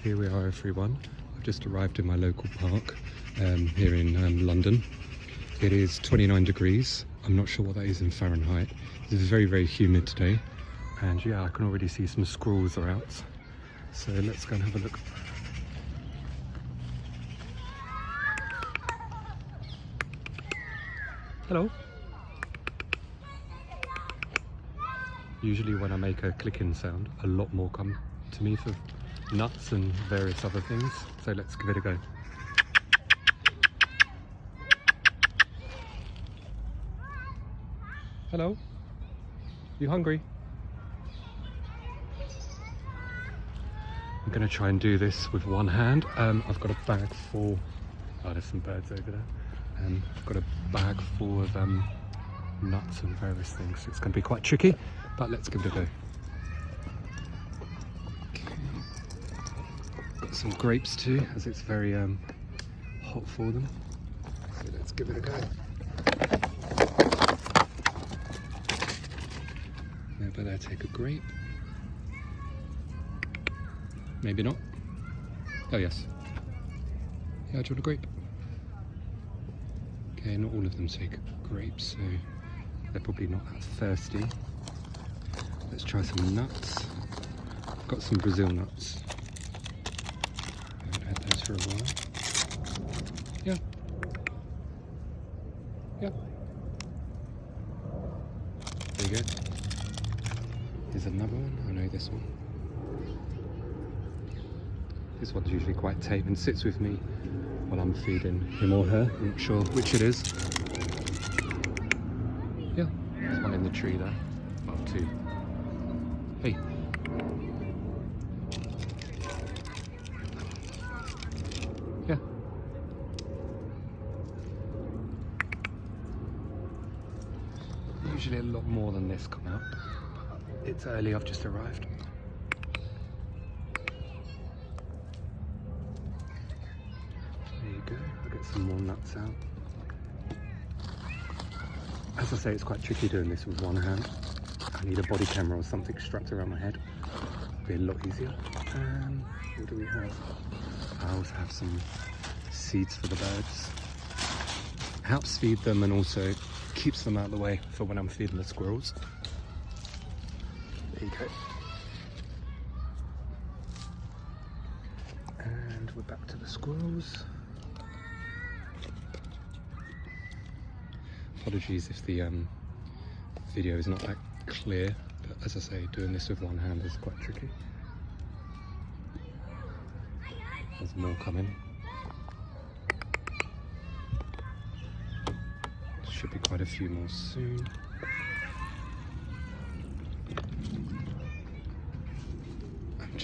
Here we are, everyone. I've just arrived in my local park here in London. It is 29 degrees. I'm not sure what that is in Fahrenheit. It's very, very humid today. And yeah, I can already see some squirrels are out. So let's go and have a look. Hello. Usually when I make a clicking sound, a lot more come to me for nuts and various other things. So let's give it a go. Hello. You hungry? I'm going to try and do this with one hand. I've got a bag full. Oh, there's some birds over there. I've got a bag full of nuts and various things. So it's going to be quite tricky, but let's give it a go. Okay. Got some grapes too, as it's very hot for them. So let's give it a go. Maybe there, take a grape. Maybe not. Oh yes. Yeah, do you want a grape? Okay, not all of them take grapes, so they're probably not that thirsty. Let's try some nuts. I've got some Brazil nuts. I haven't had those for a while. Yeah. Yeah. There you go. Here's another one. I know this one. This one's usually quite tame and sits with me while I'm feeding him or her. I'm not sure which it is. Yeah, there's one in the tree there. Well, two. Hey. Yeah. Usually a lot more than this come out. It's early, I've just arrived. There you go, I'll get some more nuts out. As I say, it's quite tricky doing this with one hand. I need a body camera or something strapped around my head. It'll be a lot easier. What do we have? I also have some seeds for the birds. Helps feed them and also keeps them out of the way for when I'm feeding the squirrels. There you go. And we're back to the squirrels. Apologies if the video is not that clear, but as I say, doing this with one hand is quite tricky. There's more coming. Should be quite a few more soon. I've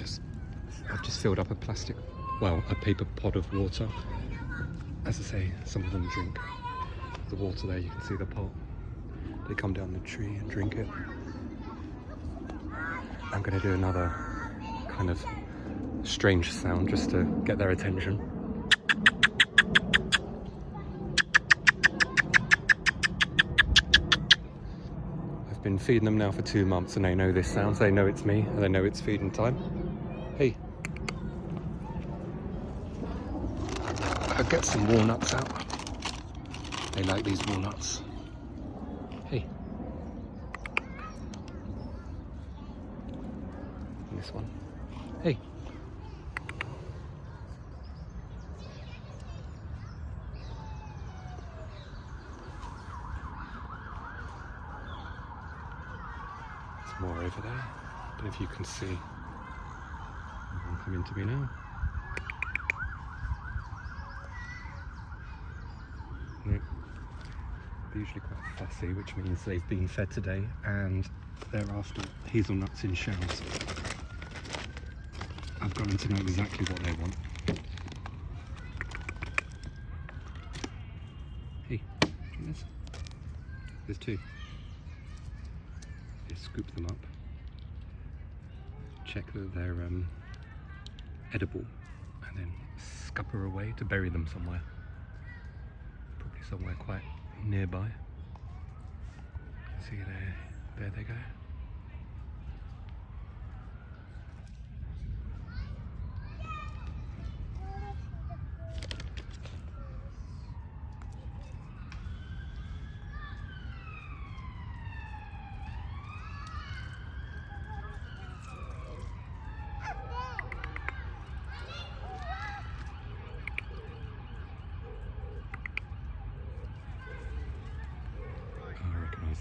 just filled up a paper pot of water. As I say, some of them drink the water there. You can see the pot. They come down the tree and drink it. I'm going to do another kind of strange sound just to get their attention. I've been feeding them now for 2 months and they know this sound. So they know it's me and they know it's feeding time. Hey. I'll get some walnuts out. They like these walnuts. Hey. And this one. Hey. There's more over there. I don't know if you can see. One coming to me now. They're usually quite fussy, which means they've been fed today and they're after hazelnuts in shells. I've got them to know exactly what they want. Hey, do you want this? There's two. Just scoop them up. Check that they're edible and then scupper away to bury them somewhere. Probably somewhere quite nearby. See there they go.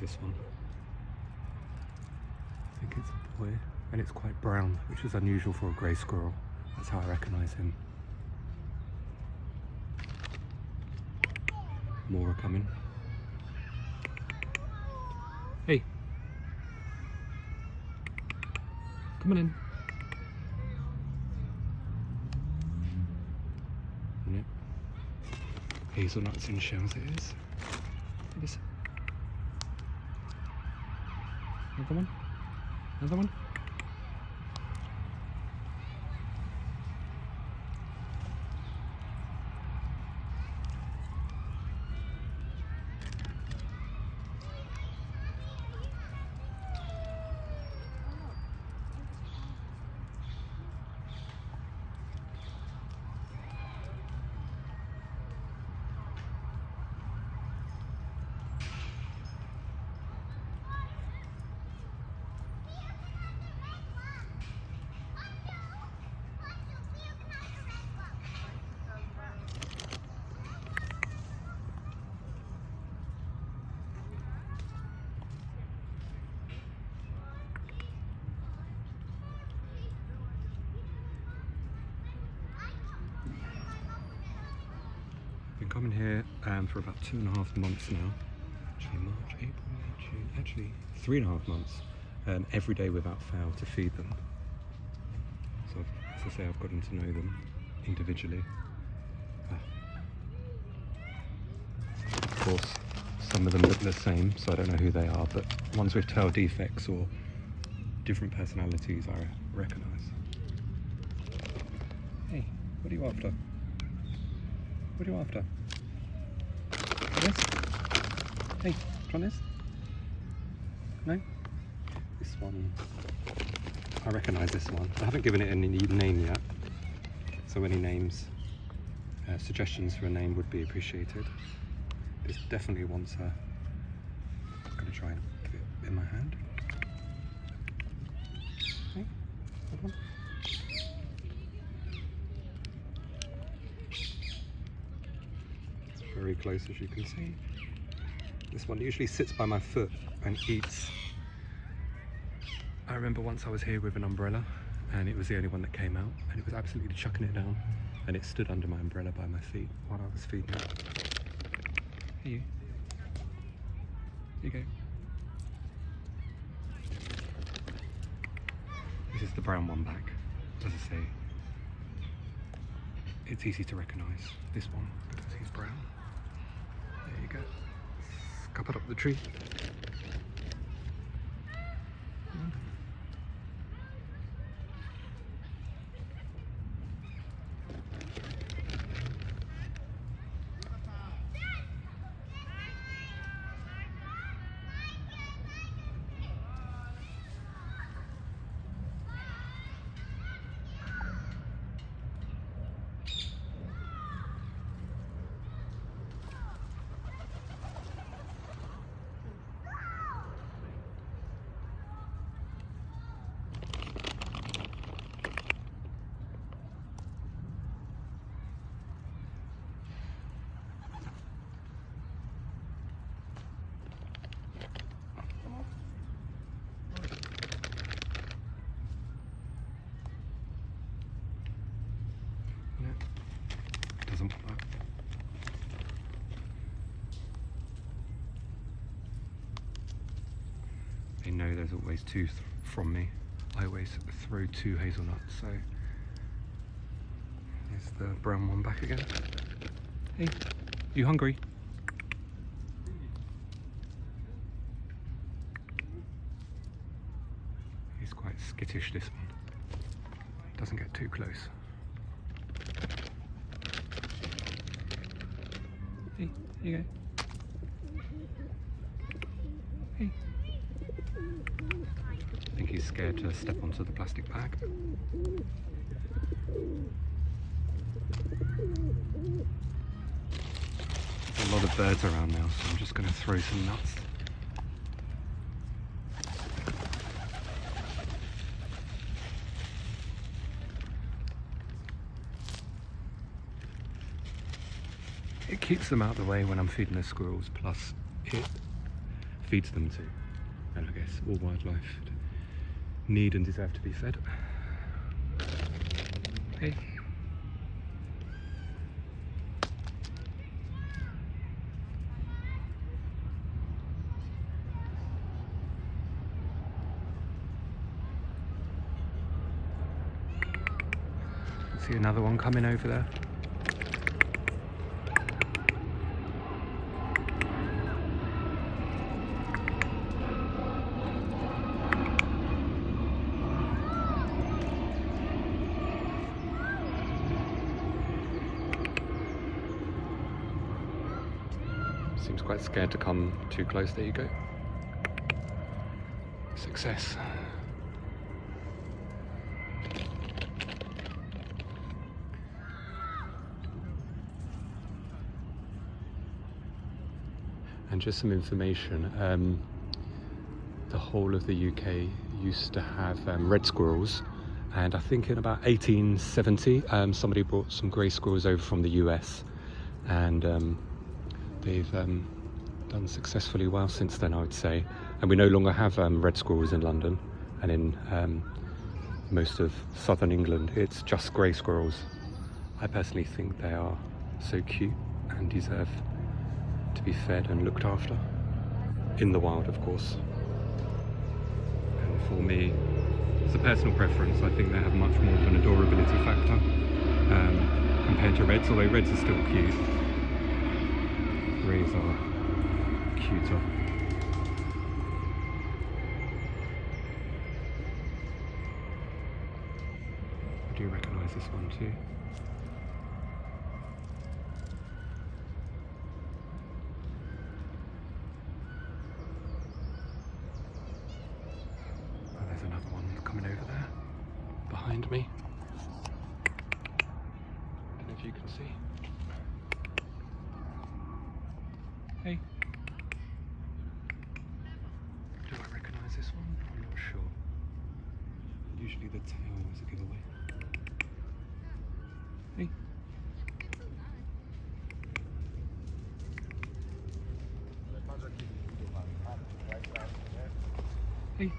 this one. I think it's a boy, and it's quite brown, which is unusual for a grey squirrel. That's how I recognise him. More are coming. Hey! Come on in. Yep. Hazelnuts in shells it is. It is. Another one? Another one? Been coming here for about 2.5 months now. Actually, March, April, May, June. Actually, 3.5 months. Every day without fail to feed them. So, as I say, I've gotten to know them individually. Of course, some of them look the same, so I don't know who they are, but ones with tail defects or different personalities I recognise. Hey, what are you after? What are you after? This? Hey, try this? No? This one, I recognise this one. I haven't given it any name yet, so any names, suggestions for a name would be appreciated. This definitely wants a, I'm going to try and give it in my hand. Okay, that one. Very close, as you can see. This one usually sits by my foot and eats. I remember once I was here with an umbrella and it was the only one that came out, and it was absolutely chucking it down, and it stood under my umbrella by my feet while I was feeding it. Here you. Here you go. This is the brown one back. As I say, it's easy to recognise this one because he's brown. There you go. Scuppered up the tree. Doesn't want that. They know there's always two from me. I always throw 2 hazelnuts, so here's the brown one back again. Hey, you hungry? He's quite skittish, this one. Doesn't get too close. Hey, here you go. Hey. I think he's scared to step onto the plastic bag. There's a lot of birds around now, so I'm just going to throw some nuts. It keeps them out of the way when I'm feeding the squirrels, plus it feeds them to. And I guess all wildlife need and deserve to be fed. Hey. See another one coming over there. Seems quite scared to come too close. There you go. Success. And just some information, the whole of the UK used to have red squirrels, and I think in about 1870 somebody brought some grey squirrels over from the US, and they've done successfully well since then, I would say. And we no longer have red squirrels in London, and in most of southern England it's just grey squirrels. I personally think they are so cute and deserve to be fed and looked after in the wild, of course. And for me, it's a personal preference. I think they have much more of an adorability factor compared to reds, although reds are still cute. Greys are cuter. I do recognise this one too. Behind me. I don't know if you can see. Hey. Do I recognise this one? I'm not sure. Usually the tail is a giveaway. Hey. Hey.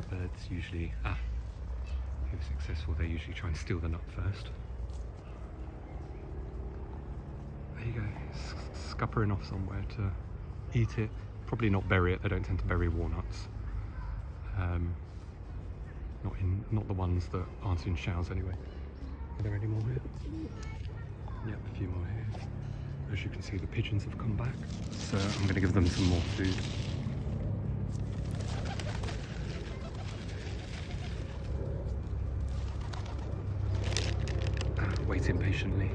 Birds usually, if successful, they usually try and steal the nut first. There you go, scuppering off somewhere to eat it. Probably not bury it, they don't tend to bury walnuts. Not the ones that aren't in shells anyway. Are there any more here? Yep, a few more here. As you can see, the pigeons have come back, so I'm going to give them some more food. Waiting patiently.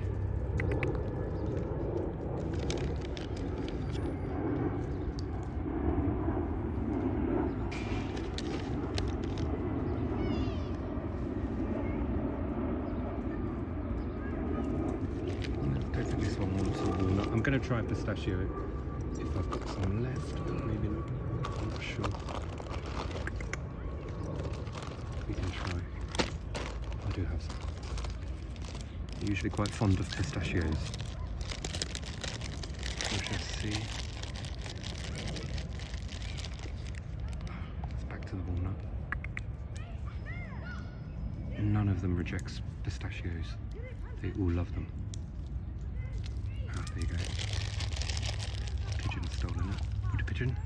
I don't think this one wants a walnut. I'm going to try pistachio if I've got some left. Maybe not. I'm not sure. We can try. I do have some. I'm usually quite fond of pistachios. We shall see. It's back to the walnut. None of them rejects pistachios. They all love them. Ah, there you go. Pigeon has stolen it. Would a pigeon?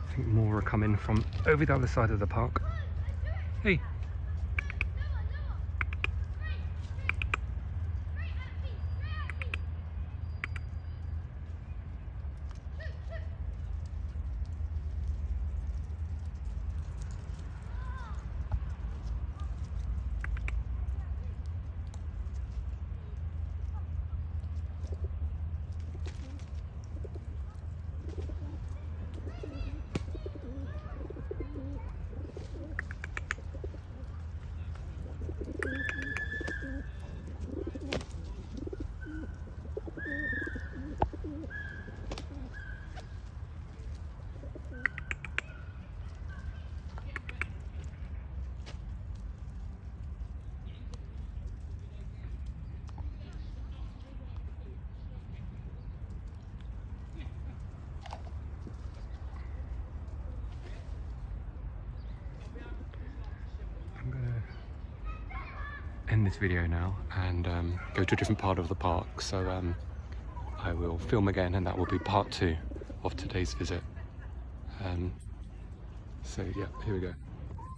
I think more are coming from over the other side of the park. Hey. end this video now and go to a different part of the park. So I will film again, and that will be part 2 of today's visit. So yeah, here we go.